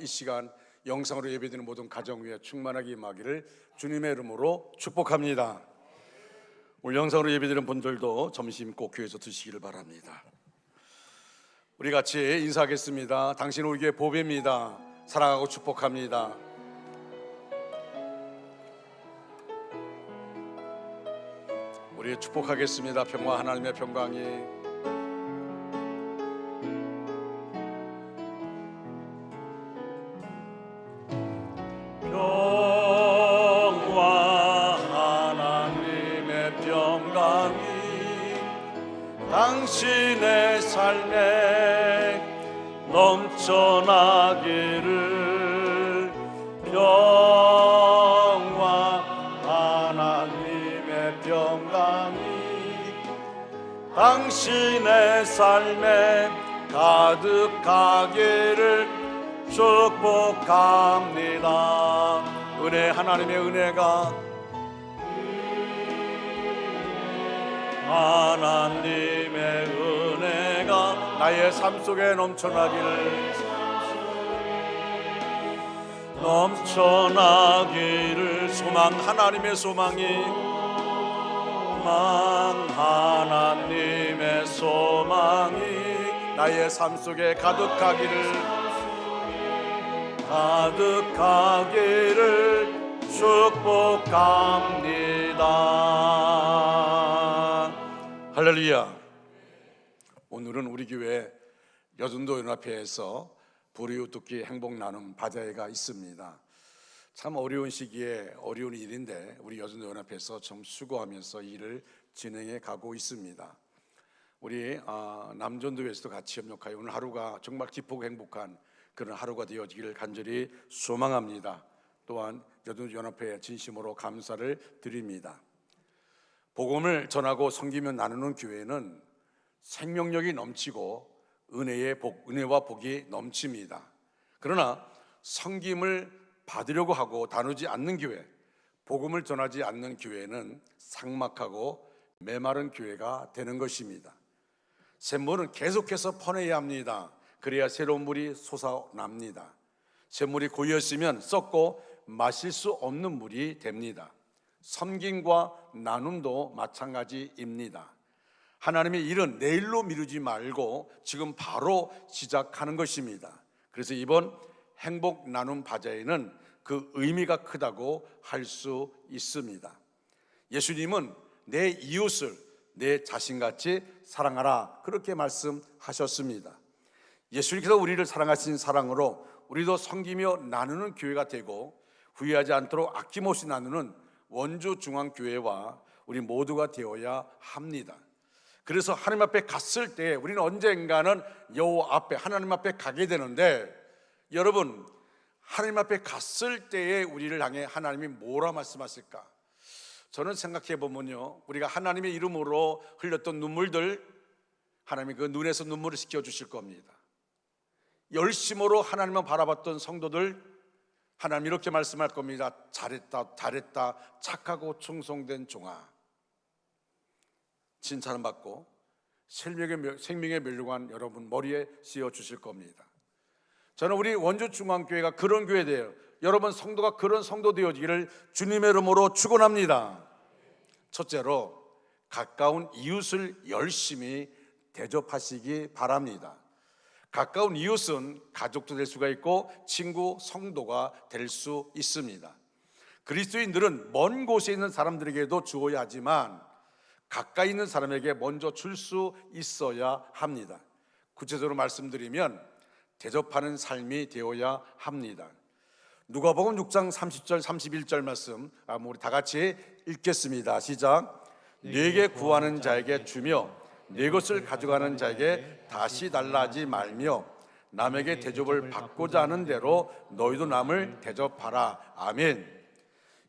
이 시간 영상으로 예배드리는 모든 가정 위에 충만하게 임하기를 주님의 이름으로 축복합니다. 오늘 영상으로 예배드리는 분들도 점심 꼭 교회에서 드시기를 바랍니다. 우리 같이 인사하겠습니다. 당신 우리 교회 보배입니다. 사랑하고 축복합니다. 우리 축복하겠습니다. 평화, 하나님의 평강이 당신의 삶에 넘쳐나기를. 평화, 하나님의 평강이 당신의 삶에 가득하기를 축복합니다. 은혜, 하나님의 은혜가, 하나님의 은혜가 나의 삶 속에 넘쳐나기를 소망, 하나님의 소망이, 하나님의 소망이 나의 삶 속에 가득하기를 축복합니다. 할렐루야. 오늘은 우리 교회 여전도 연합회에서 불이웃돕기 행복 나눔 바자회가 있습니다. 참 어려운 시기에 어려운 일인데 우리 여전도 연합회에서 좀 수고하면서 일을 진행해 가고 있습니다. 우리 남전도회에서도 같이 협력하여 오늘 하루가 정말 기쁘고 행복한 그런 하루가 되어지기를 간절히 소망합니다. 또한 여전도 연합회에 진심으로 감사를 드립니다. 복음을 전하고 섬기며 나누는 교회는 생명력이 넘치고 은혜와 복이 넘칩니다. 그러나 섬김을 받으려고 하고 나누지 않는 교회, 복음을 전하지 않는 교회는 삭막하고 메마른 교회가 되는 것입니다. 샘물은 계속해서 퍼내야 합니다. 그래야 새로운 물이 솟아납니다. 샘물이 고였으면 썩고 마실 수 없는 물이 됩니다. 섬김과 나눔도 마찬가지입니다. 하나님의 일은 내일로 미루지 말고 지금 바로 시작하는 것입니다. 그래서 이번 행복 나눔 바자회는 그 의미가 크다고 할 수 있습니다. 예수님은 내 이웃을 내 자신같이 사랑하라, 그렇게 말씀하셨습니다. 예수님께서 우리를 사랑하신 사랑으로 우리도 섬기며 나누는 교회가 되고 후회하지 않도록 아낌없이 나누는 원주중앙교회와 우리 모두가 되어야 합니다. 그래서 하나님 앞에 갔을 때 우리는 언젠가는 여호와 앞에, 하나님 앞에 가게 되는데, 여러분, 하나님 앞에 갔을 때에 우리를 향해 하나님이 뭐라 말씀하실까? 저는 생각해 보면요, 우리가 하나님의 이름으로 흘렸던 눈물들, 하나님이 그 눈에서 눈물을 씻겨 주실 겁니다. 열심으로 하나님만 바라봤던 성도들, 하나님 이렇게 말씀할 겁니다. 잘했다, 잘했다, 착하고 충성된 종아. 칭찬을 받고 생명의 멸류관 여러분 머리에 씌워 주실 겁니다. 저는 우리 원주중앙교회가 그런 교회 되어요. 여러분 성도가 그런 성도 되어지기를 주님의 이름으로 축원합니다. 첫째로, 가까운 이웃을 열심히 대접하시기 바랍니다. 가까운 이웃은 가족도 될 수가 있고 친구, 성도가 될 수 있습니다. 그리스도인들은 먼 곳에 있는 사람들에게도 주어야 하지만 가까이 있는 사람에게 먼저 줄 수 있어야 합니다. 구체적으로 말씀드리면 대접하는 삶이 되어야 합니다. 누가복음 6장 30절 31절 말씀 우리 다 같이 읽겠습니다. 시작. 네게 구하는 자에게 주며 네 것을 가져가는 자에게 다시 달라 하지 말며 남에게 대접을 받고자 하는 대로 너희도 남을 대접하라. 아멘.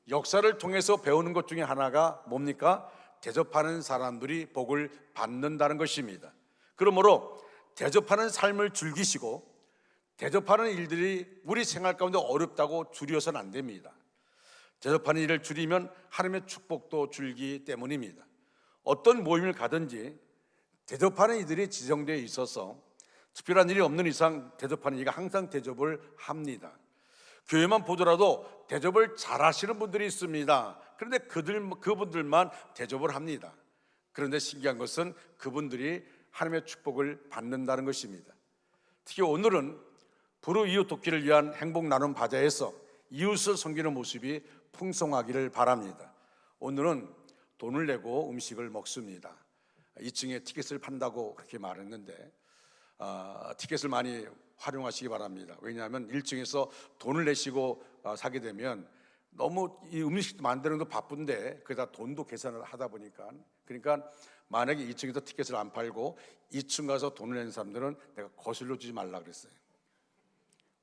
역사를 통해서 배우는 것 중에 하나가 뭡니까? 대접하는 사람들이 복을 받는다는 것입니다. 그러므로 대접하는 삶을 즐기시고 대접하는 일들이 우리 생활 가운데 어렵다고 줄여서는 안 됩니다. 대접하는 일을 줄이면 하나님의 축복도 줄기 때문입니다. 어떤 모임을 가든지 대접하는 이들이 지정되어 있어서 특별한 일이 없는 이상 대접하는 이가 항상 대접을 합니다. 교회만 보더라도 대접을 잘 하시는 분들이 있습니다. 그런데 그분들만 대접을 합니다. 그런데 신기한 것은 그분들이 하나님의 축복을 받는다는 것입니다. 특히 오늘은 불우이웃 돕기를 위한 행복 나눔 바자에서 이웃을 섬기는 모습이 풍성하기를 바랍니다. 오늘은 돈을 내고 음식을 먹습니다. 2층에 티켓을 판다고 그렇게 말했는데 티켓을 많이 활용하시기 바랍니다. 왜냐하면 1층에서 돈을 내시고 사게 되면 너무 이 음식 만드는 것도 바쁜데 그러다 돈도 계산을 하다 보니까, 그러니까 만약에 2층에서 티켓을 안 팔고 2층 가서 돈을 내는 사람들은 내가 거슬러 주지 말라 그랬어요.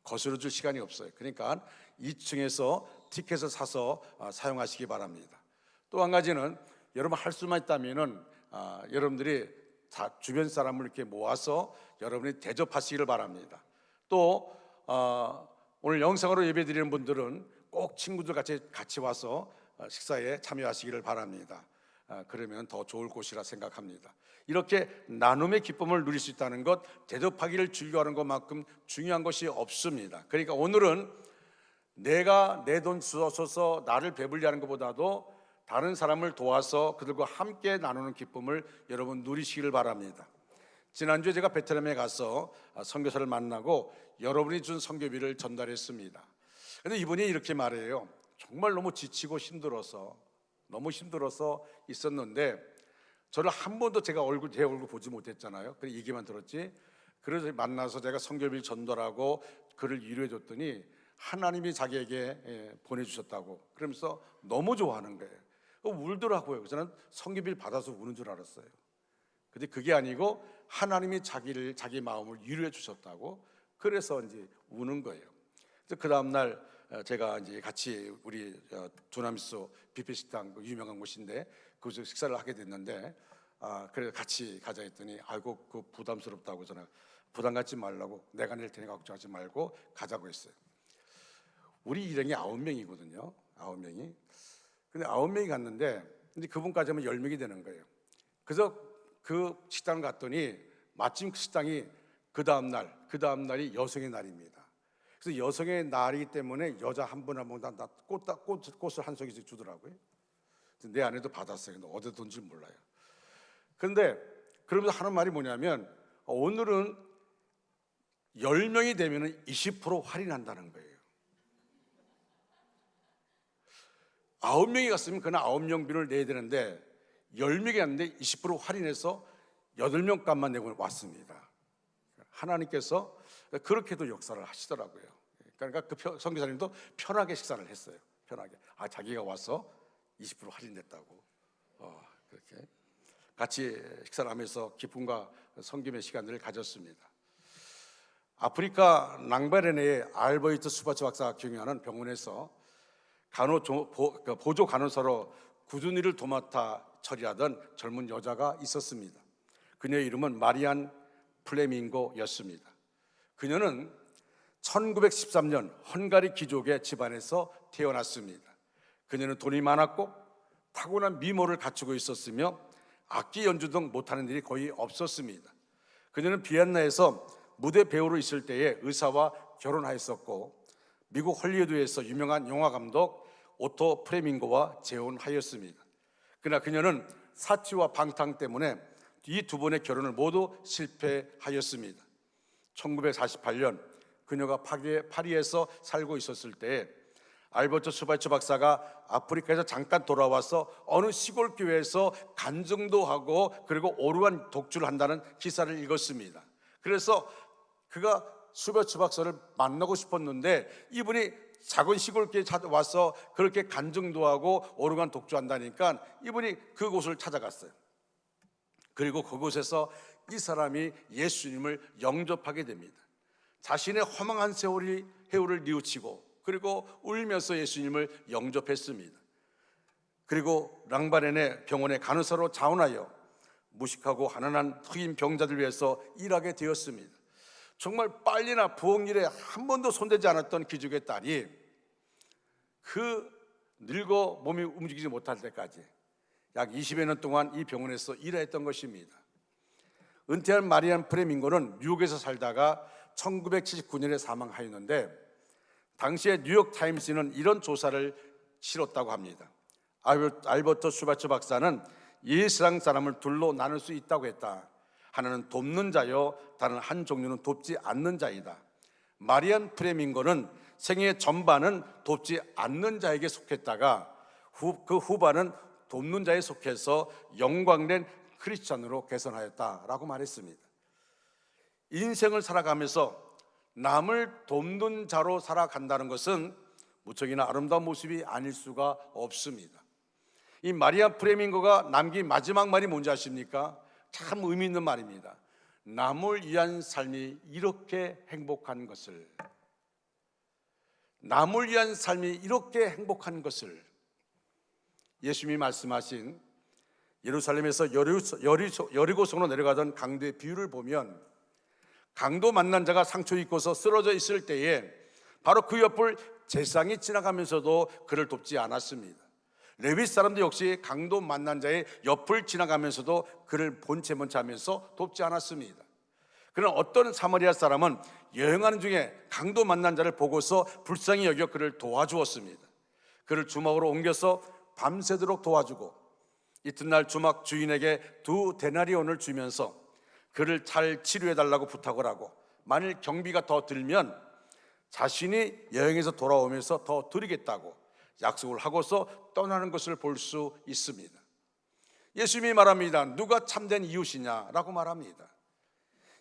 거슬러 줄 시간이 없어요. 그러니까 2층에서 티켓을 사서 사용하시기 바랍니다. 또 한 가지는 여러분 할 수만 있다면은 여러분들이 다 주변 사람을 이렇게 모아서 여러분이 대접하시기를 바랍니다. 또 오늘 영상으로 예배드리는 분들은 꼭 친구들 같이 와서 식사에 참여하시기를 바랍니다. 그러면 더 좋을 곳이라 생각합니다. 이렇게 나눔의 기쁨을 누릴 수 있다는 것, 대접하기를 즐겨하는 것만큼 중요한 것이 없습니다. 그러니까 오늘은 내가 내 돈 써서 나를 배불리 하는 것보다도 다른 사람을 도와서 그들과 함께 나누는 기쁨을 여러분 누리시기를 바랍니다. 지난주에 제가 베트남에 가서 선교사를 만나고 여러분이 준 선교비를 전달했습니다. 그런데 이분이 이렇게 말해요. 정말 너무 지치고 너무 힘들어서 있었는데 저를 한 번도 제 얼굴 보지 못했잖아요. 그래서 얘기만 들었지. 그래서 만나서 제가 선교비를 전달하고 그를 위로해 줬더니 하나님이 자기에게 보내주셨다고 그러면서 너무 좋아하는 거예요. 울더라고요. 저는 선교비를 받아서 우는 줄 알았어요. 근데 그게 아니고 하나님이 자기 마음을 위로해 주셨다고, 그래서 이제 우는 거예요. 그래서 그 다음 날 제가 이제 같이 우리 두나미소 뷔페 식당, 유명한 곳인데 거기서 식사를 하게 됐는데 그래서 같이 가자 했더니 아이고 그 부담스럽다고, 저는 부담 갖지 말라고, 내가 낼 테니까 걱정하지 말고 가자고 했어요. 우리 일행이 9명이거든요. 9명이. 근데 9명이 갔는데 이제 그분까지 하면 10명이 되는 거예요. 그래서 그 식당을 갔더니 마침 그 식당이 그 다음 날이 여성의 날입니다. 그래서 여성의 날이기 때문에 여자 한 분 한 분 다 꽃을 한 송이씩 주더라고요. 내 아내도 받았어요. 근데 어디서 돈지 몰라요. 그런데 그러면서 하는 말이 뭐냐면 오늘은 10명이 되면 20% 할인한다는 거예요. 9명이 갔으면 그날 9명비를 내야 되는데 10명이 갔는데 20% 할인해서 8명 값만 내고 왔습니다. 하나님께서 그렇게도 역사를 하시더라고요. 그러니까 그 선교사님도 편하게 식사를 했어요. 편하게. 자기가 와서 20% 할인됐다고. 그렇게 같이 식사를 하면서 기쁨과 섬김의 시간들을 가졌습니다. 아프리카 낭바레네의 알버이트 수바츠 박사가 경영하는 병원에서 보조 간호사로 굳은 일을 도맡아 처리하던 젊은 여자가 있었습니다. 그녀의 이름은 마리안 플레밍고였습니다. 그녀는 1913년 헝가리 귀족의 집안에서 태어났습니다. 그녀는 돈이 많았고 타고난 미모를 갖추고 있었으며 악기 연주 등 못하는 일이 거의 없었습니다. 그녀는 비엔나에서 무대 배우로 있을 때에 의사와 결혼하였었고 미국 헐리우드에서 유명한 영화감독 오토 프레밍고와 재혼하였습니다. 그러나 그녀는 사치와 방탕 때문에 이 두 번의 결혼을 모두 실패하였습니다. 1948년 그녀가 파리에서 살고 있었을 때 알버트 수바츠 박사가 아프리카에서 잠깐 돌아와서 어느 시골 교회에서 간증도 하고 그리고 오르간 독주를 한다는 기사를 읽었습니다. 그래서 그가 수바츠 박사를 만나고 싶었는데 이분이 작은 시골교회에 와서 그렇게 간증도 하고 오르간 독주한다니까 이분이 그곳을 찾아갔어요. 그리고 그곳에서 이 사람이 예수님을 영접하게 됩니다. 자신의 허망한 해오를 뉘우치고 그리고 울면서 예수님을 영접했습니다. 그리고 랑바렌의 병원의 간호사로 자원하여 무식하고 가난한 흑인 병자들 위해서 일하게 되었습니다. 정말 빨리나 부엌일에 한 번도 손대지 않았던 귀족의 딸이 그 늙어 몸이 움직이지 못할 때까지 약 20여 년 동안 이 병원에서 일했던 것입니다. 은퇴한 마리안 프레밍고는 뉴욕에서 살다가 1979년에 사망하였는데, 당시에 뉴욕타임스는 이런 조사를 치렀다고 합니다. 알버토 슈바츠 박사는 이 세상 사람을 둘로 나눌 수 있다고 했다. 하나는 돕는 자요, 다른 한 종류는 돕지 않는 자이다. 마리안 프레밍고는 생애의 전반은 돕지 않는 자에게 속했다가 그 후반은 돕는 자에 속해서 영광된 크리스찬으로 개선하였다라고 말했습니다. 인생을 살아가면서 남을 돕는 자로 살아간다는 것은 무척이나 아름다운 모습이 아닐 수가 없습니다. 이 마리안 프레밍고가 남긴 마지막 말이 뭔지 아십니까? 참 의미 있는 말입니다. 남을 위한 삶이 이렇게 행복한 것을, 남을 위한 삶이 이렇게 행복한 것을. 예수님이 말씀하신 예루살렘에서 여리고성으로 내려가던 강도의 비유를 보면, 강도 만난 자가 상처 입고서 쓰러져 있을 때에 바로 그 옆을 제사장이 지나가면서도 그를 돕지 않았습니다. 레위 사람도 역시 강도 만난 자의 옆을 지나가면서도 그를 본체 하면서 돕지 않았습니다. 그러나 어떤 사마리아 사람은 여행하는 중에 강도 만난 자를 보고서 불쌍히 여겨 그를 도와주었습니다. 그를 주막으로 옮겨서 밤새도록 도와주고, 이튿날 주막 주인에게 2데나리온을 주면서 그를 잘 치료해달라고 부탁을 하고, 만일 경비가 더 들면 자신이 여행에서 돌아오면서 더 드리겠다고 약속을 하고서 떠나는 것을 볼 수 있습니다. 예수님이 말합니다. 누가 참된 이웃이냐라고 말합니다.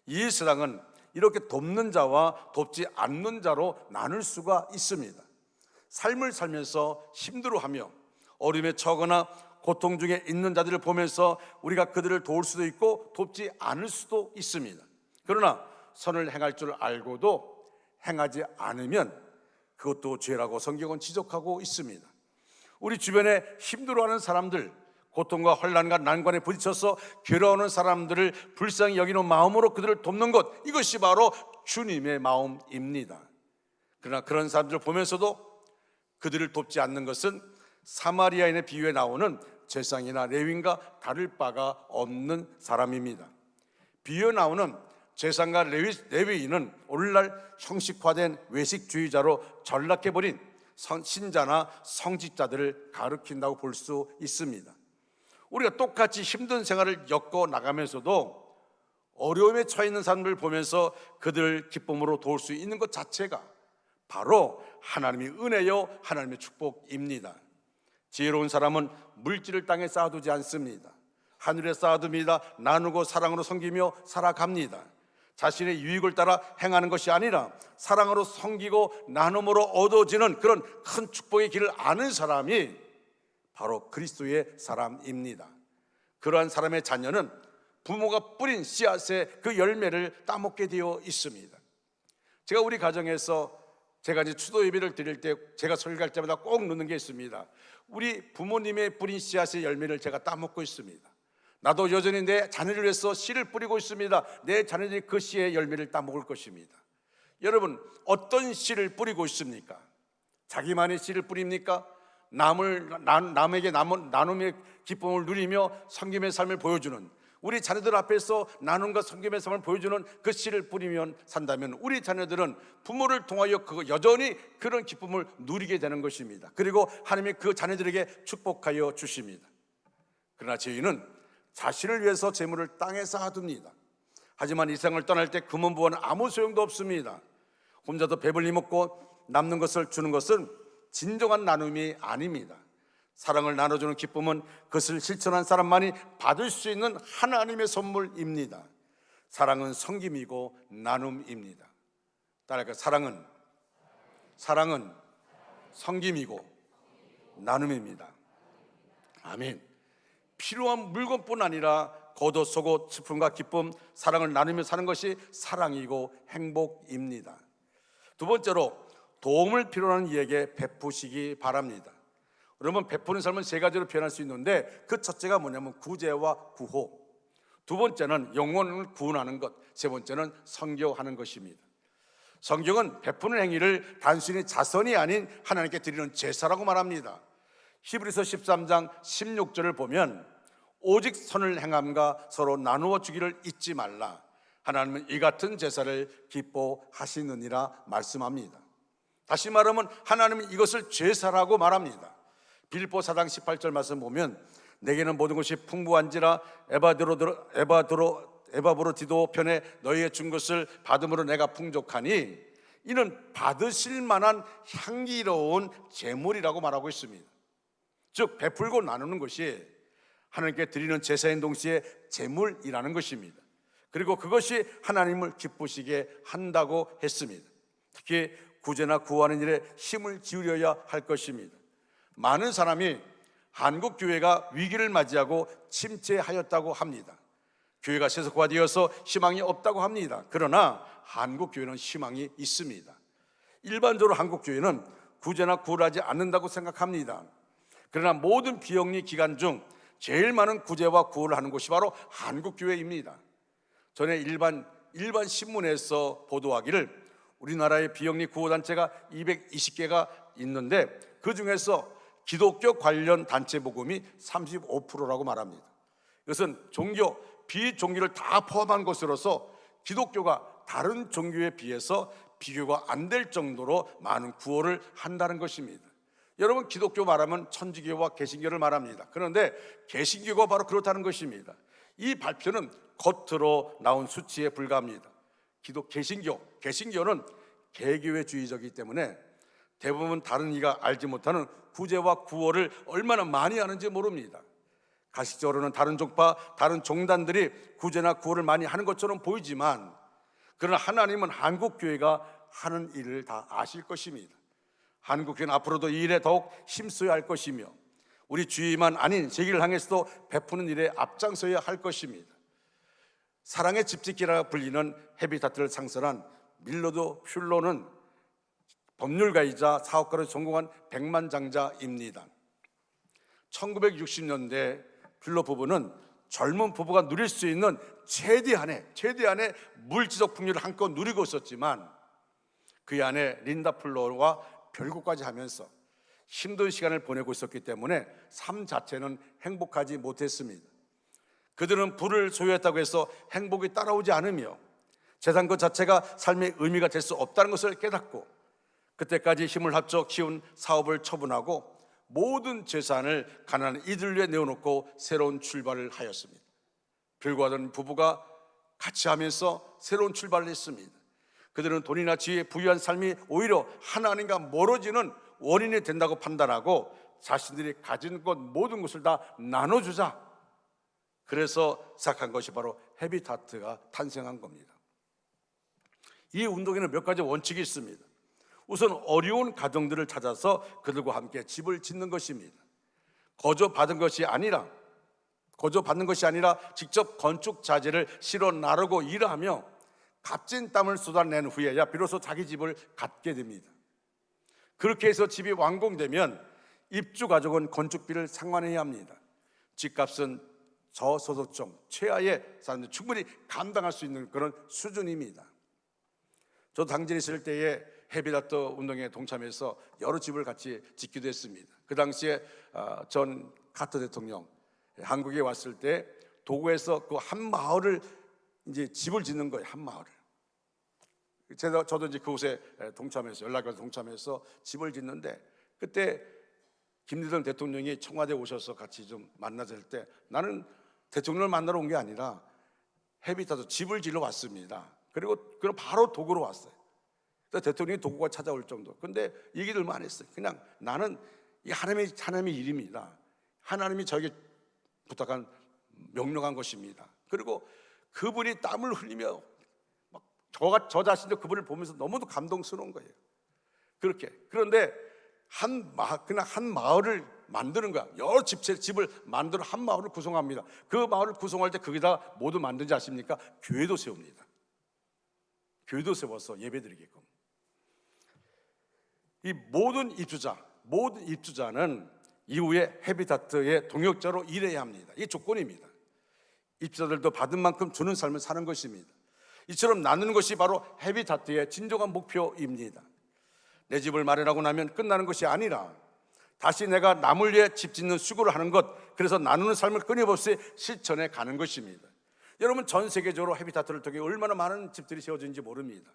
이 세상은 이렇게 돕는 자와 돕지 않는 자로 나눌 수가 있습니다. 삶을 살면서 힘들어하며 어려움에 처하거나 고통 중에 있는 자들을 보면서 우리가 그들을 도울 수도 있고 돕지 않을 수도 있습니다. 그러나 선을 행할 줄 알고도 행하지 않으면 그것도 죄라고 성경은 지적하고 있습니다. 우리 주변에 힘들어하는 사람들, 고통과 혼란과 난관에 부딪혀서 괴로워하는 사람들을 불쌍히 여기는 마음으로 그들을 돕는 것, 이것이 바로 주님의 마음입니다. 그러나 그런 사람들을 보면서도 그들을 돕지 않는 것은 사마리아인의 비유에 나오는 제사장이나 레위인과 다를 바가 없는 사람입니다. 비유에 나오는 제사장과 레위인은 오늘날 형식화된 외식주의자로 전락해버린 신자나 성직자들을 가리킨다고 볼 수 있습니다. 우리가 똑같이 힘든 생활을 겪어 나가면서도 어려움에 처해 있는 사람들을 보면서 그들을 기쁨으로 도울 수 있는 것 자체가 바로 하나님의 은혜요, 하나님의 축복입니다. 지혜로운 사람은 물질을 땅에 쌓아두지 않습니다. 하늘에 쌓아둡니다. 나누고 사랑으로 섬기며 살아갑니다. 자신의 유익을 따라 행하는 것이 아니라 사랑으로 섬기고 나눔으로 얻어지는 그런 큰 축복의 길을 아는 사람이 바로 그리스도의 사람입니다. 그러한 사람의 자녀는 부모가 뿌린 씨앗의 그 열매를 따먹게 되어 있습니다. 제가 우리 가정에서 제가 이제 추도 예배를 드릴 때 제가 설교할 때마다 꼭 넣는 게 있습니다. 우리 부모님의 뿌린 씨앗의 열매를 제가 따먹고 있습니다. 나도 여전히 내 자녀를 위해서 씨를 뿌리고 있습니다. 내 자녀들이 그 씨의 열매를 따먹을 것입니다. 여러분, 어떤 씨를 뿌리고 있습니까? 자기만의 씨를 뿌립니까? 남에게 나눔의 기쁨을 누리며 섬김의 삶을 보여주는, 우리 자녀들 앞에서 나눔과 섬김의 삶을 보여주는 그 씨를 뿌리면 산다면 우리 자녀들은 부모를 통하여 여전히 그런 기쁨을 누리게 되는 것입니다. 그리고 하나님이 그 자녀들에게 축복하여 주십니다. 그러나 저희는 자신을 위해서 재물을 땅에 쌓아둡니다. 하지만 이 세상을 떠날 때 금은부와는 아무 소용도 없습니다. 혼자도 배불리 먹고 남는 것을 주는 것은 진정한 나눔이 아닙니다. 사랑을 나눠주는 기쁨은 그것을 실천한 사람만이 받을 수 있는 하나님의 선물입니다. 사랑은 섬김이고 나눔입니다. 따라서 사랑은 섬김이고 나눔입니다. 아멘. 필요한 물건뿐 아니라 겉옷, 속옷, 슬픔과 기쁨, 사랑을 나누며 사는 것이 사랑이고 행복입니다. 두 번째로, 도움을 필요로 하는 이에게 베푸시기 바랍니다. 여러분, 베푸는 삶은 세 가지로 표현할 수 있는데 그 첫째가 뭐냐면 구제와 구호, 두 번째는 영혼을 구원하는 것, 세 번째는 선교하는 것입니다. 성경은 베푸는 행위를 단순히 자선이 아닌 하나님께 드리는 제사라고 말합니다. 히브리서 13장 16절을 보면 오직 선을 행함과 서로 나누어 주기를 잊지 말라. 하나님은 이 같은 제사를 기뻐하시느니라 말씀합니다. 다시 말하면 하나님은 이것을 제사라고 말합니다. 빌립보 4장 18절 말씀 보면 내게는 모든 것이 풍부한지라 에바브로디도 편에 너희의 준 것을 받음으로 내가 풍족하니 이는 받으실 만한 향기로운 제물이라고 말하고 있습니다. 즉 베풀고 나누는 것이 하나님께 드리는 제사인 동시에 제물이라는 것입니다. 그리고 그것이 하나님을 기쁘시게 한다고 했습니다. 특히 구제나 구하는 일에 힘을 기울여야 할 것입니다. 많은 사람이 한국 교회가 위기를 맞이하고 침체하였다고 합니다. 교회가 세속화되어서 희망이 없다고 합니다. 그러나 한국 교회는 희망이 있습니다. 일반적으로 한국 교회는 구제나 구를 하지 않는다고 생각합니다. 그러나 모든 비영리 기관 중 제일 많은 구제와 구를 하는 곳이 바로 한국 교회입니다. 전에 일반 신문에서 보도하기를 우리나라의 비영리 구호단체가 220개가 있는데 그 중에서 기독교 관련 단체 복음이 35%라고 말합니다. 이것은 종교, 비종교를 다 포함한 것으로서 기독교가 다른 종교에 비해서 비교가 안 될 정도로 많은 구호를 한다는 것입니다. 여러분, 기독교 말하면 천주교와 개신교를 말합니다. 그런데 개신교가 바로 그렇다는 것입니다. 이 발표는 겉으로 나온 수치에 불과합니다. 개신교는 개교회주의적이기 때문에 대부분 다른 이가 알지 못하는 구제와 구호를 얼마나 많이 하는지 모릅니다. 가식적으로는 다른 종파, 다른 종단들이 구제나 구호를 많이 하는 것처럼 보이지만 그러나 하나님은 한국교회가 하는 일을 다 아실 것입니다. 한국교회는 앞으로도 이 일에 더욱 힘써야 할 것이며 우리 주위만 아닌 세계를 향해서도 베푸는 일에 앞장서야 할 것입니다. 사랑의 집짓기라 불리는 헤비타트를 상선한 밀로드 퓰로는 법률가이자 사업가로 성공한 백만장자입니다. 1960년대 퓰로 부부는 젊은 부부가 누릴 수 있는 최대한의 물질적 풍요를 한껏 누리고 있었지만 그의 아내 린다 퓰로와 별거까지 하면서 힘든 시간을 보내고 있었기 때문에 삶 자체는 행복하지 못했습니다. 그들은 부를 소유했다고 해서 행복이 따라오지 않으며 재산 것 자체가 삶의 의미가 될 수 없다는 것을 깨닫고 그때까지 힘을 합쳐 키운 사업을 처분하고 모든 재산을 가난한 이들 위해 내어놓고 새로운 출발을 하였습니다. 별거하던 부부가 같이 하면서 새로운 출발을 했습니다. 그들은 돈이나 지위에 부유한 삶이 오히려 하나님과 멀어지는 원인이 된다고 판단하고 자신들이 가진 것 모든 것을 다 나눠주자. 그래서 시작한 것이 바로 헤비타트가 탄생한 겁니다. 이 운동에는 몇 가지 원칙이 있습니다. 우선 어려운 가정들을 찾아서 그들과 함께 집을 짓는 것입니다. 거저받는 것이 아니라 직접 건축 자재를 실어 나르고 일하며 값진 땀을 쏟아낸 후에야 비로소 자기 집을 갖게 됩니다. 그렇게 해서 집이 완공되면 입주 가족은 건축비를 상환해야 합니다. 집값은 저소득층, 최하의 사람들이 충분히 감당할 수 있는 그런 수준입니다. 저도 당진에 있을 때에 헤비타트 운동에 동참해서 여러 집을 같이 짓기도 했습니다. 그 당시에 전 카터 대통령 한국에 왔을 때 도구에서 그 한 마을을 이제 집을 짓는 거예요. 한 마을을. 저도 이제 그곳에 동참해서 연락을 동참해서 집을 짓는데 그때 김대중 대통령이 청와대에 오셔서 같이 좀 만나자 할 때 나는 대통령을 만나러 온 게 아니라 헤비타트 집을 지러 왔습니다. 그리고 바로 도구로 왔어요. 대통령이 도구가 찾아올 정도. 근데 얘기들만 했어요. 그냥 나는 이 하나님의 일입니다. 하나님이 저에게 부탁한 명령한 것입니다. 그리고 그분이 땀을 흘리며 저 자신도 그분을 보면서 너무도 감동스러운 거예요. 그렇게. 그런데 그냥 한 마을을 만드는 거야. 여러 집을 만들어 한 마을을 구성합니다. 그 마을을 구성할 때 거기다 뭐도 만든지 아십니까? 교회도 세웁니다. 교회도 세워서 예배드리게끔. 이 모든 입주자는 이후에 헤비타트의 동역자로 일해야 합니다. 이게 조건입니다. 입주자들도 받은 만큼 주는 삶을 사는 것입니다. 이처럼 나누는 것이 바로 헤비타트의 진정한 목표입니다. 내 집을 마련하고 나면 끝나는 것이 아니라 다시 내가 남을 위해 집 짓는 수고를 하는 것, 그래서 나누는 삶을 끊임없이 실천해 가는 것입니다. 여러분, 전 세계적으로 해비타트를 통해 얼마나 많은 집들이 세워진지 모릅니다.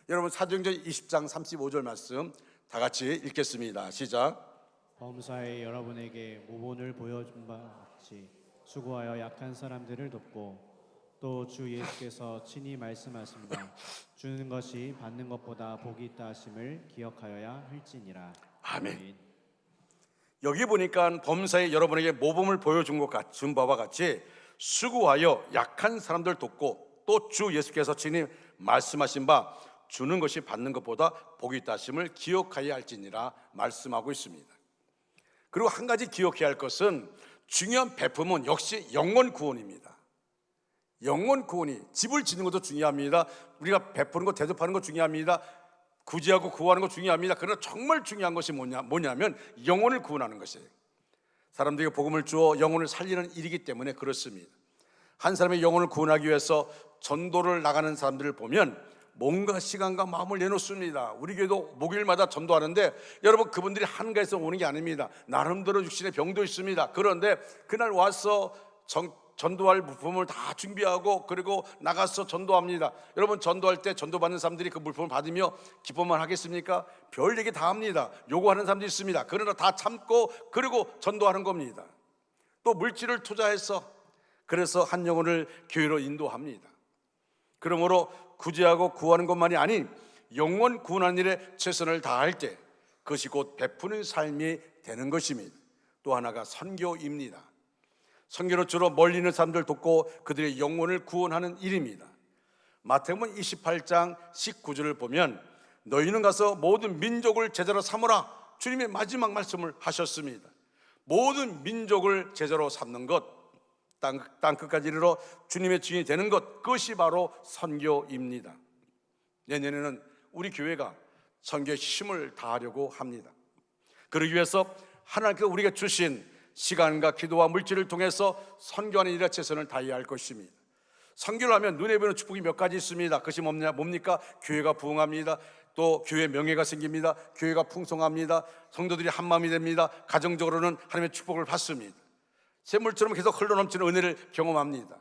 여러분, 사도행전 20장 35절 말씀 다 같이 읽겠습니다. 시작. 범사에 여러분에게 모본을 보여준 바 같이 수고하여 약한 사람들을 돕고 또 주 예수께서 친히 말씀하신 바 주는 것이 받는 것보다 복이 있다 하심을 기억하여야 할지니라. 아멘. 여기 보니까 범사에 여러분에게 모범을 보여준 바와 같이 수고하여 약한 사람들 돕고 또 주 예수께서 친히 말씀하신 바 주는 것이 받는 것보다 복이 있다 하심을 기억하여야 할지니라 말씀하고 있습니다. 그리고 한 가지 기억해야 할 것은 중요한 베품은 역시 영혼 구원입니다. 영혼 구원이, 집을 짓는 것도 중요합니다. 우리가 베푸는 것, 대접하는 것 중요합니다. 구제하고 구하는 것 중요합니다. 그러나 정말 중요한 것이 뭐냐면 영혼을 구원하는 것이에요. 사람들에게 복음을 주어 영혼을 살리는 일이기 때문에 그렇습니다. 한 사람의 영혼을 구원하기 위해서 전도를 나가는 사람들을 보면 뭔가 시간과 마음을 내놓습니다. 우리 교회도 목요일마다 전도하는데 여러분, 그분들이 한가해서 오는 게 아닙니다. 나름대로 육신의 병도 있습니다. 그런데 그날 와서 전도할 물품을 다 준비하고 그리고 나가서 전도합니다. 여러분, 전도할 때 전도받는 사람들이 그 물품을 받으며 기뻐만 하겠습니까? 별 얘기 다 합니다. 요구하는 사람도 있습니다. 그러나 다 참고 그리고 전도하는 겁니다. 또 물질을 투자해서 그래서 한 영혼을 교회로 인도합니다. 그러므로 구제하고 구하는 것만이 아닌 영혼 구원하는 일에 최선을 다할 때 그것이 곧 베푸는 삶이 되는 것입니다. 또 하나가 선교입니다. 선교로 주로 멀리 있는 사람들 돕고 그들의 영혼을 구원하는 일입니다. 마태복음 28장 19절을 보면 너희는 가서 모든 민족을 제자로 삼으라, 주님의 마지막 말씀을 하셨습니다. 모든 민족을 제자로 삼는 것, 땅 끝까지 이르러 주님의 증인이 되는 것, 그것이 바로 선교입니다. 내년에는 우리 교회가 선교에 힘을 다하려고 합니다. 그러기 위해서 하나님께서 우리가 주신 시간과 기도와 물질을 통해서 선교하는 일에 최선을 다해야 할 것입니다. 선교를 하면 눈에 보이는 축복이 몇 가지 있습니다. 그것이 뭡니까? 교회가 부흥합니다. 또 교회 명예가 생깁니다. 교회가 풍성합니다. 성도들이 한 마음이 됩니다. 가정적으로는 하나님의 축복을 받습니다. 샘물처럼 계속 흘러넘치는 은혜를 경험합니다.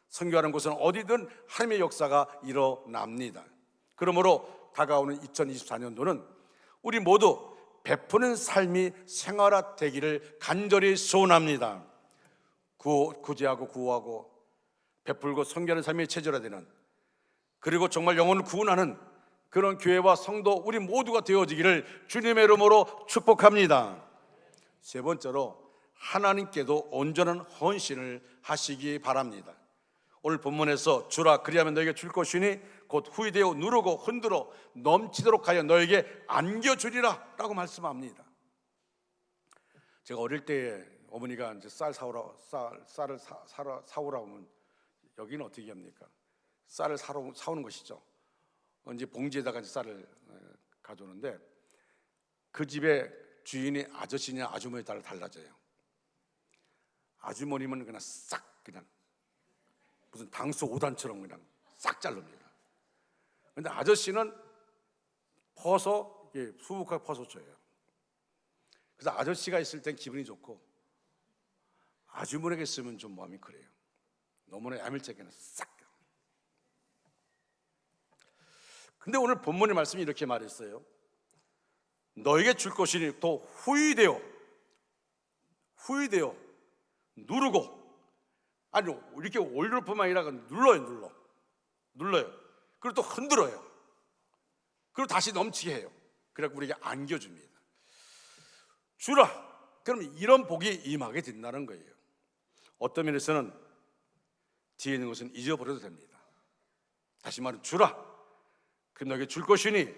선교하는 곳은 어디든 하나님의 역사가 일어납니다. 그러므로 다가오는 2024년도는 우리 모두 베푸는 삶이 생활화되기를 간절히 소원합니다. 구제하고 구호하고 베풀고 선교하는 삶이 체질화되는, 그리고 정말 영혼을 구원하는 그런 교회와 성도 우리 모두가 되어지기를 주님의 이름으로 축복합니다. 세 번째로 하나님께도 온전한 헌신을 하시기 바랍니다. 오늘 본문에서 주라 그리하면 너에게 줄 것이니 곧 후이되어 누르고 흔들어 넘치도록 하여 너에게 안겨주리라 라고 말씀합니다. 제가 어릴 때 어머니가 이제 쌀을 사오라 하면 여기는 어떻게 합니까? 쌀을 사오는 것이죠. 이제 봉지에다가 쌀을 가져오는데 그 집의 주인이 아저씨냐 아주머니에 따라 달라져요. 아주머니는 그냥 싹 그냥 무슨 당수 5단처럼 그냥 싹 자릅니다. 근데 아저씨는 퍼서 수북하게 퍼서 줘요. 그래서 아저씨가 있을 땐 기분이 좋고 아주머니가 있으면 좀 마음이 그래요. 너무나 야밀하게는 싹. 근데 오늘 본문의 말씀이 이렇게 말했어요. 너에게 줄 것이니 또 후이되어 누르고, 아니 이렇게 올릴 뿐만 아니라 눌러요. 그리고 또 흔들어요. 그리고 다시 넘치게 해요. 그래서 우리에게 안겨줍니다. 주라. 그러면 이런 복이 임하게 된다는 거예요. 어떤 면에서는 뒤에 있는 것은 잊어버려도 됩니다. 다시 말해 주라. 그럼 너에게 줄 것이니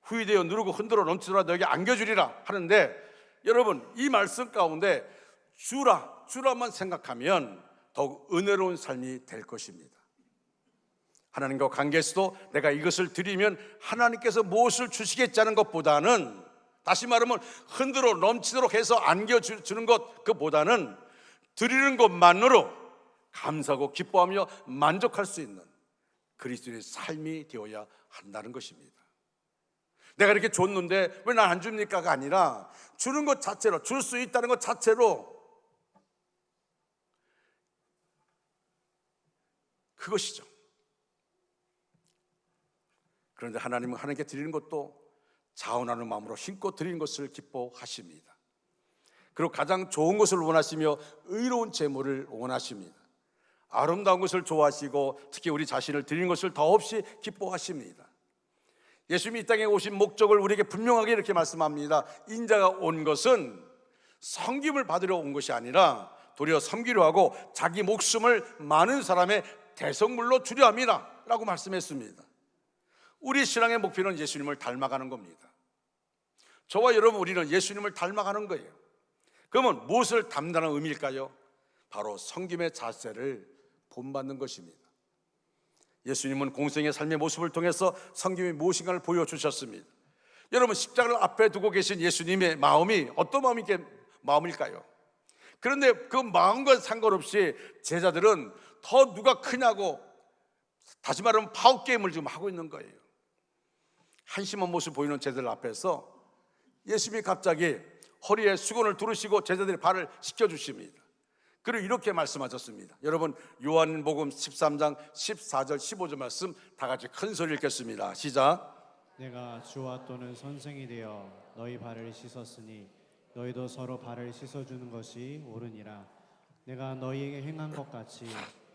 후이되어 누르고 흔들어 넘치도록 너에게 안겨주리라 하는데, 여러분 이 말씀 가운데 주라만 생각하면 더욱 은혜로운 삶이 될 것입니다. 하나님과 관계에서도 내가 이것을 드리면 하나님께서 무엇을 주시겠다는 것보다는, 다시 말하면 흔들어 넘치도록 해서 안겨주는 것, 그보다는 드리는 것만으로 감사하고 기뻐하며 만족할 수 있는 그리스도의 삶이 되어야 한다는 것입니다. 내가 이렇게 줬는데 왜 난 안 줍니까가 아니라 주는 것 자체로, 줄 수 있다는 것 자체로 그것이죠. 그런데 하나님은 하나님께 드리는 것도 자원하는 마음으로 힘껏 드리는 것을 기뻐하십니다. 그리고 가장 좋은 것을 원하시며 의로운 제물을 원하십니다. 아름다운 것을 좋아하시고 특히 우리 자신을 드리는 것을 더없이 기뻐하십니다. 예수님이 이 땅에 오신 목적을 우리에게 분명하게 이렇게 말씀합니다. 인자가 온 것은 섬김을 받으려 온 것이 아니라 도리어 섬기려 하고 자기 목숨을 많은 사람의 대성물로 주려 함이라 라고 말씀했습니다. 우리 신앙의 목표는 예수님을 닮아가는 겁니다. 저와 여러분, 우리는 예수님을 닮아가는 거예요. 그러면 무엇을 닮는다는 의미일까요? 바로 섬김의 자세를 본받는 것입니다. 예수님은 공생의 삶의 모습을 통해서 섬김이 무엇인가를 보여주셨습니다. 여러분, 십자가를 앞에 두고 계신 예수님의 마음이 어떤 마음일까요? 그런데 그 마음과 상관없이 제자들은 더 누가 크냐고, 다시 말하면 파워게임을 지금 하고 있는 거예요. 한심한 모습 보이는 제자들 앞에서 예수님이 갑자기 허리에 수건을 두르시고 제자들의 발을 씻겨주십니다. 그리고 이렇게 말씀하셨습니다. 여러분, 요한복음 13장 14절 15절 말씀 다 같이 큰 소리 읽겠습니다. 시작. 내가 주와 또는 선생이 되어 너희 발을 씻었으니 너희도 서로 발을 씻어주는 것이 옳으니라. 내가 너희에게 행한 것 같이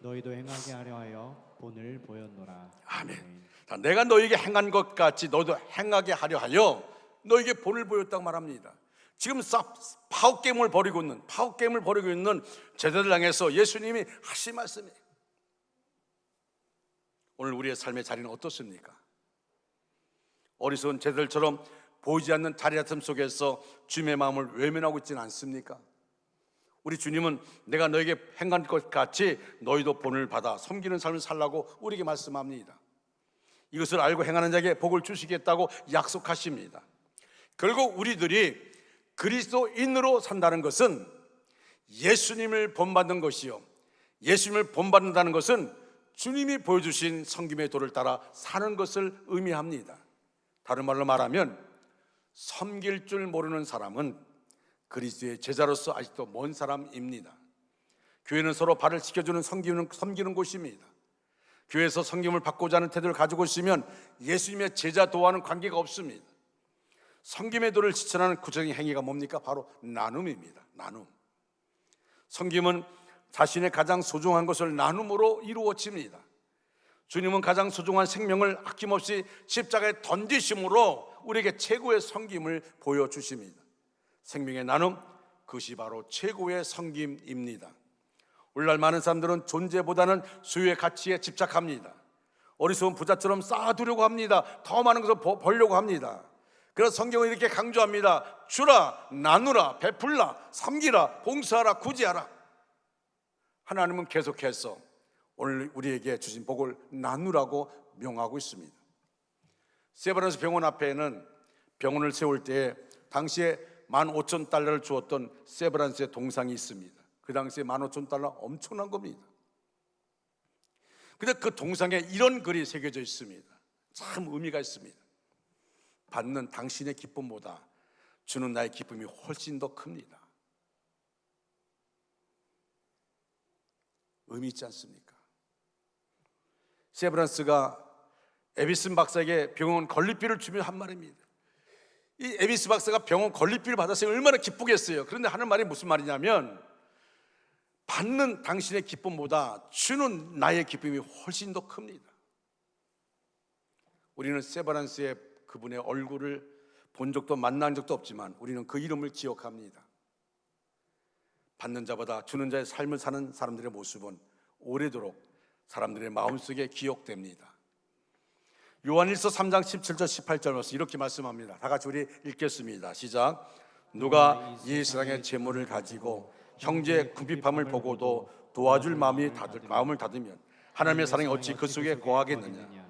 너희도 행하게 하려 하여 본을 보였노라. 아멘. 자, 내가 너희에게 행한 것 같이 너희도 행하게 하려 하여 너희에게 본을 보였다고 말합니다. 지금 파워게임을 벌이고 있는 제자들 향해서 예수님이 하신 말씀이에요. 오늘 우리의 삶의 자리는 어떻습니까? 어리석은 제자들처럼 보이지 않는 자리다툼 속에서 주님의 마음을 외면하고 있지는 않습니까? 우리 주님은 내가 너에게 행한 것 같이 너희도 본을 받아 섬기는 삶을 살라고 우리에게 말씀합니다. 이것을 알고 행하는 자에게 복을 주시겠다고 약속하십니다. 결국 우리들이 그리스도인으로 산다는 것은 예수님을 본받는 것이요, 예수님을 본받는다는 것은 주님이 보여주신 섬김의 도를 따라 사는 것을 의미합니다. 다른 말로 말하면 섬길 줄 모르는 사람은 그리스도의 제자로서 아직도 먼 사람입니다. 교회는 서로 발을 씻겨주는 섬기는 곳입니다. 교회에서 섬김을 받고자 하는 태도를 가지고 있으면 예수님의 제자 도와는 관계가 없습니다. 섬김의 도를 실천하는 구체적인 행위가 뭡니까? 바로 나눔입니다. 나눔. 섬김은 자신의 가장 소중한 것을 나눔으로 이루어집니다. 주님은 가장 소중한 생명을 아낌없이 십자가에 던지심으로 우리에게 최고의 섬김을 보여주십니다. 생명의 나눔, 그것이 바로 최고의 섬김입니다. 오늘날 많은 사람들은 존재보다는 소유의 가치에 집착합니다. 어리석은 부자처럼 쌓아두려고 합니다. 더 많은 것을 벌려고 합니다. 그래서 성경은 이렇게 강조합니다. 주라, 나누라, 베풀라, 섬기라, 봉사하라, 구제하라. 하나님은 계속해서 오늘 우리에게 주신 복을 나누라고 명하고 있습니다. 세브란스 병원 앞에는 병원을 세울 때 당시에 15,000달러를 주었던 세브란스의 동상이 있습니다. 그 당시에 15,000달러 엄청난 겁니다. 근데 그 동상에 이런 글이 새겨져 있습니다. 참 의미가 있습니다. 받는 당신의 기쁨보다 주는 나의 기쁨이 훨씬 더 큽니다. 의미 있지 않습니까? 세브란스가 에비슨 박사에게 병원 건립비를 주며 한 말입니다. 이 에비스 박사가 병원 건립비를 받았으니 얼마나 기쁘겠어요. 그런데 하는 말이 무슨 말이냐면 받는 당신의 기쁨보다 주는 나의 기쁨이 훨씬 더 큽니다. 우리는 세브란스의 그분의 얼굴을 본 적도 만난 적도 없지만 우리는 그 이름을 기억합니다. 받는 자보다 주는 자의 삶을 사는 사람들의 모습은 오래도록 사람들의 마음속에 기억됩니다. 요한일서 3장 17절 18절 말씀 이렇게 말씀합니다. 다 같이 우리 읽겠습니다. 시작. 누가 이 세상의 재물을 가지고 형제의 궁핍함을 보고도 도와줄 마음을 닫으면 하나님의 사랑이 어찌 그 속에 거하겠느냐.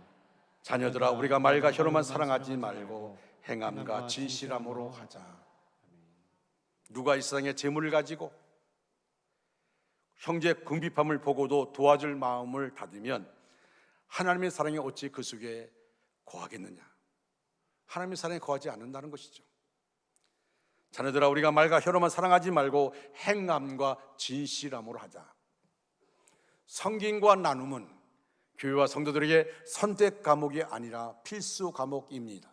자녀들아, 우리가 말과 혀로만 사랑하지 말고 행함과 진실함으로 하자. 누가 이 세상의 재물을 가지고 형제의 궁핍함을 보고도 도와줄 마음을 닫으면 하나님의 사랑이 어찌 그 속에 거하겠느냐. 하나님의 사랑에 거하지 않는다는 것이죠. 자녀들아, 우리가 말과 혀로만 사랑하지 말고 행함과 진실함으로 하자. 성김과 나눔은 교회와 성도들에게 선택 과목이 아니라 필수 과목입니다.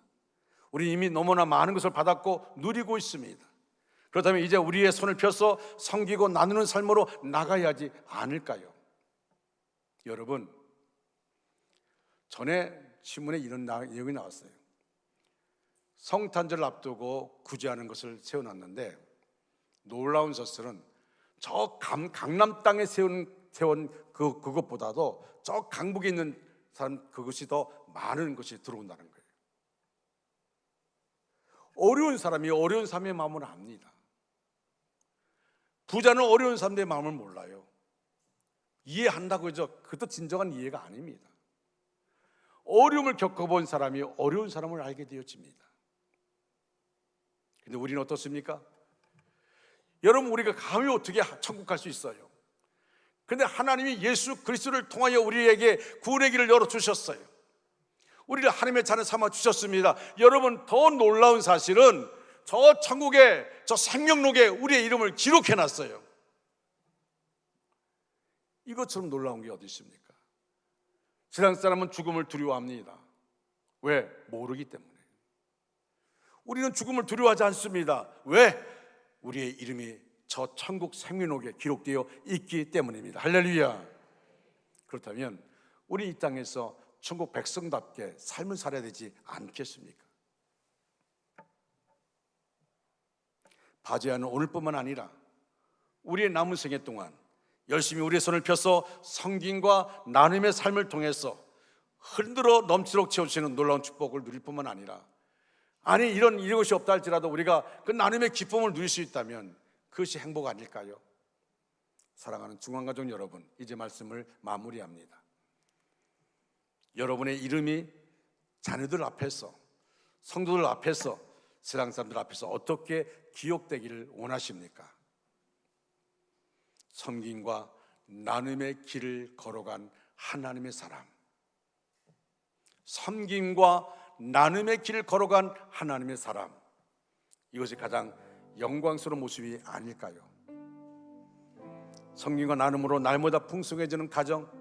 우리 이미 너무나 많은 것을 받았고 누리고 있습니다. 그렇다면 이제 우리의 손을 펴서 섬기고 나누는 삶으로 나가야 하지 않을까요? 여러분, 전에 신문에 이런 내용이 나왔어요. 성탄절을 앞두고 구제하는 것을 세워놨는데, 놀라운 것은 저 강남 땅에 세운 그것보다도 저 강북에 있는 사람, 그것이 더 많은 것이 들어온다는 거예요. 어려운 사람이 어려운 삶의 마음을 압니다. 부자는 어려운 사람의 마음을 몰라요. 이해한다고 해서 그것도 진정한 이해가 아닙니다. 어려움을 겪어본 사람이 어려운 사람을 알게 되어집니다. 근데 우리는 어떻습니까? 여러분, 우리가 감히 어떻게 천국 갈 수 있어요? 근데 하나님이 예수 그리스도를 통하여 우리에게 구원의 길을 열어주셨어요. 우리를 하나님의 자녀 삼아 주셨습니다. 여러분, 더 놀라운 사실은 저 천국에, 저 생명록에 우리의 이름을 기록해놨어요. 이것처럼 놀라운 게 어디 있습니까? 세상 사람은 죽음을 두려워합니다. 왜? 모르기 때문에. 우리는 죽음을 두려워하지 않습니다. 왜? 우리의 이름이 저 천국 생명록에 기록되어 있기 때문입니다. 할렐루야. 그렇다면 우리 이 땅에서 천국 백성답게 삶을 살아야 되지 않겠습니까? 바제하는 오늘뿐만 아니라 우리의 남은 생애 동안 열심히 우리의 손을 펴서 성김과 나눔의 삶을 통해서 흔들어 넘치도록 채워주시는 놀라운 축복을 누릴 뿐만 아니라, 아니 이런 것이 없다 할지라도 우리가 그 나눔의 기쁨을 누릴 수 있다면 그것이 행복 아닐까요? 사랑하는 중앙가족 여러분, 이제 말씀을 마무리합니다. 여러분의 이름이 자녀들 앞에서, 성도들 앞에서, 세상 사람들 앞에서 어떻게 기억되기를 원하십니까? 섬김과 나눔의 길을 걸어간 하나님의 사람, 섬김과 나눔의 길을 걸어간 하나님의 사람, 이것이 가장 영광스러운 모습이 아닐까요? 섬김과 나눔으로 날마다 풍성해지는 가정,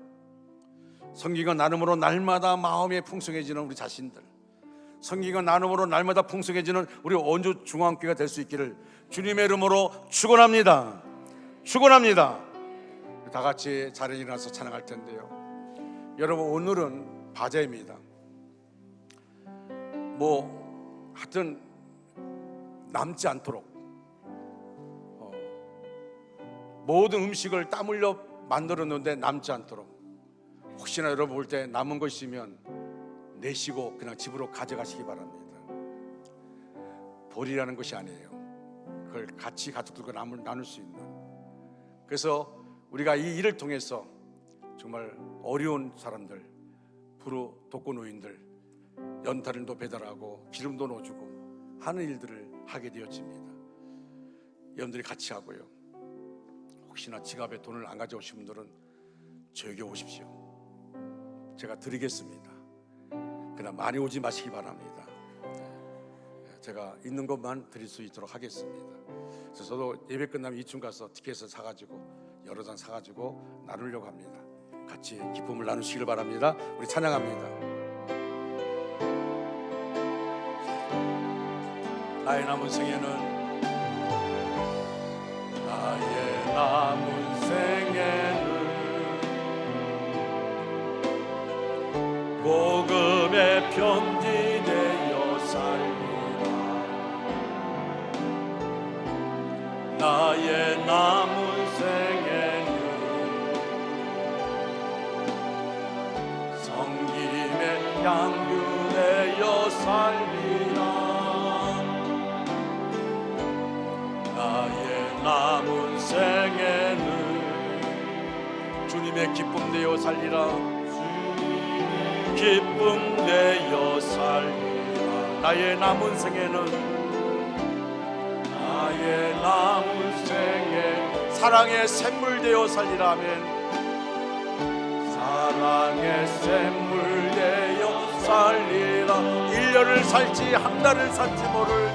섬김과 나눔으로 날마다 마음이 풍성해지는 우리 자신들, 섬김과 나눔으로 날마다 풍성해지는 우리 원주 중앙교회가 될 수 있기를 주님의 이름으로 축원합니다. 축원합니다. 다 같이 자리에 일어나서 찬양할 텐데요. 여러분, 오늘은 바제입니다. 하여튼 남지 않도록 모든 음식을 땀 흘려 만들었는데 남지 않도록, 혹시나 여러분 볼 때 남은 거 있으면 내시고 그냥 집으로 가져가시기 바랍니다. 버리라는 것이 아니에요. 그걸 같이 가족들과 나눌 수 있는. 그래서 우리가 이 일을 통해서 정말 어려운 사람들, 부르 독거노인들 연탄도 배달하고 기름도 넣어주고 하는 일들을 하게 되어집니다. 여러분들이 같이 하고요. 혹시나 지갑에 돈을 안 가져오신 분들은 저에게 오십시오. 제가 드리겠습니다. 그러나 많이 오지 마시기 바랍니다. 제가 있는 것만 드릴 수 있도록 하겠습니다. 그래서 저도 예배 끝나면 2층 가서 티켓을 사가지고 여러 장 사가지고 나누려고 합니다. 같이 기쁨을 나누시길 바랍니다. 우리 찬양합니다. 나의 남은 생에는, 나의 남은 생에는 복음의 편지 되어 살리라. 나의 남은 생에는 성김의 향유 되어 살리라. 나의 남은 생에는 주님의 기쁨 되어 살리라. 기쁨 되어 살리라. 나의 남은 생에는, 나의 남은 생에 사랑의 샘물 되어 살리라. 아멘. 사랑의 샘물 되어 살리라. 1년 1년을 살지 한 달을 살지 모를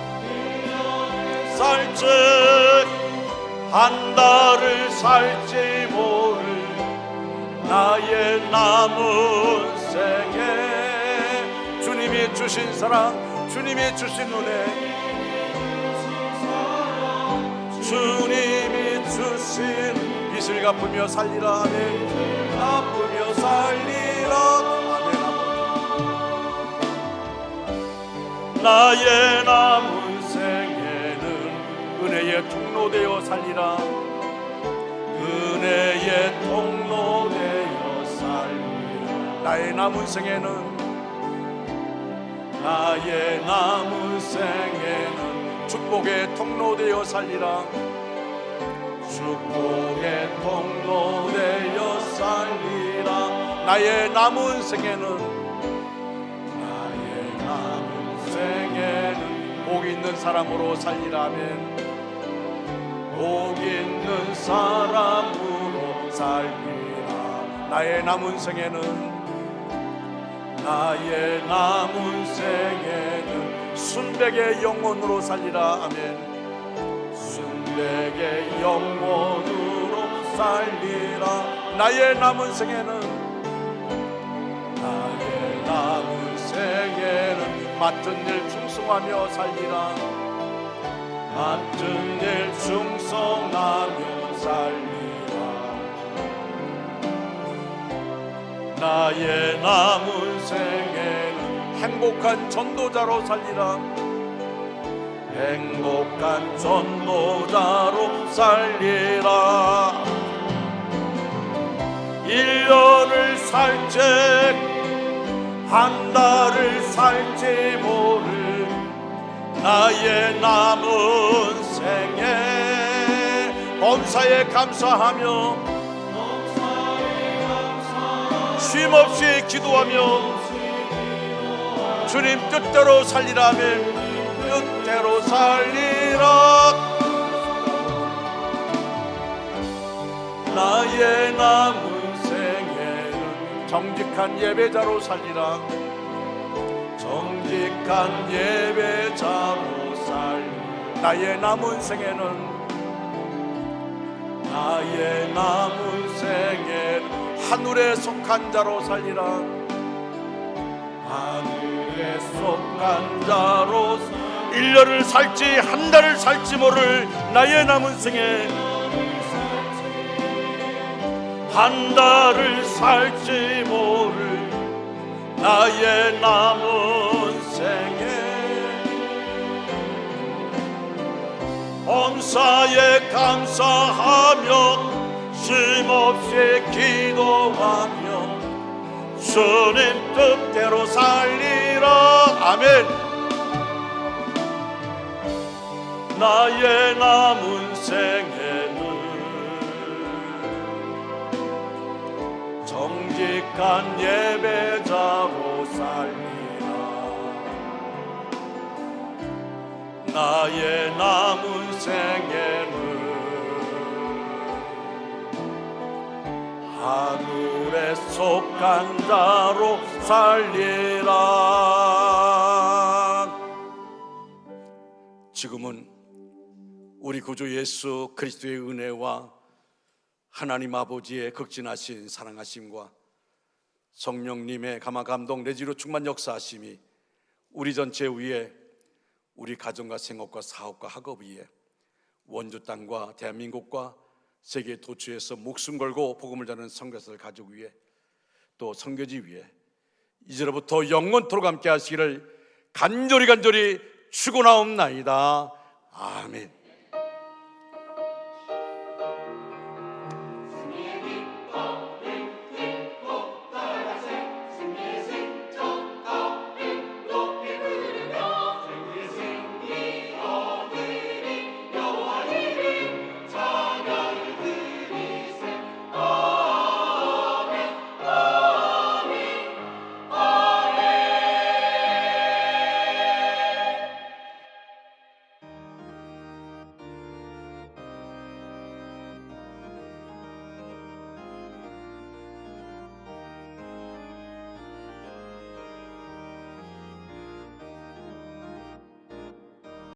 살지 한 달을 살지 모를 나의 남은 생에 주님이 주신 사랑, 주님이 주신 은혜, 주님이 주신 빚을 갚으며 살리라. 아멘. 갚으며 살리라. 아멘. 나의 남은 생에는 은혜의 통로되어 살리라. 은혜의 통로되어 살리라. 나의 남은 생에는 나의 남은 생에는 축복의 통로되어 살리라. 축복의 통로되어 살리라. 나의 남은 생에는 나의 남은 생에는 복 있는 사람으로 살리라면 복 있는 사람으로 살리라. 나의 남은 생에는 나의 남은 생에는 순백의 영혼으로 살리라. 아멘. 순백의 영혼으로 살리라. 나의 남은 생에는 나의 남은 생에는 맡은 일 충성하며 살리라. 맡은 일 충성하며 살리라. 나의 남은 생에는 행복한 전도자로 살리라. 행복한 전도자로 살리라. 1년을 살지 한 달을 살지 모를 나의 남은 생에 범사에 감사하며 쉼없이 기도하며 주님 뜻대로 살리라면 뜻대로 살리라. 나의 남은 생에는 정직한 예배자로 살리라. 정직한 예배자로 살리라. 나의 남은 생에는 나의 남은 생에는 하늘에 속한 자로 살리라. 하늘에 속한 자로 1년을 살지 한 달을 살지 모를 나의 남은 생에 한 달을 살지 모를 나의 남은 생에 범사에 감사하며 쉼없이 기도하며 주님 뜻대로 살리라. 아멘. 나의 남은 생에는 정직한 예배자로 살리라. 나의 남은 생에는 하늘에 속한 자로 살리라. 지금은 우리 구주 예수 그리스도의 은혜와 하나님 아버지의 극진하신 사랑하심과 성령님의 감화 감동 내지로 충만 역사하심이 우리 전체 위에, 우리 가정과 생업과 사업과 학업 위에, 원주 땅과 대한민국과 세계 도처에서 목숨 걸고 복음을 전하는 선교사들 가족 위에, 또 선교지 위에 이제로부터 영원토록 함께 하시기를 간절히 축원하옵나이다. 아멘.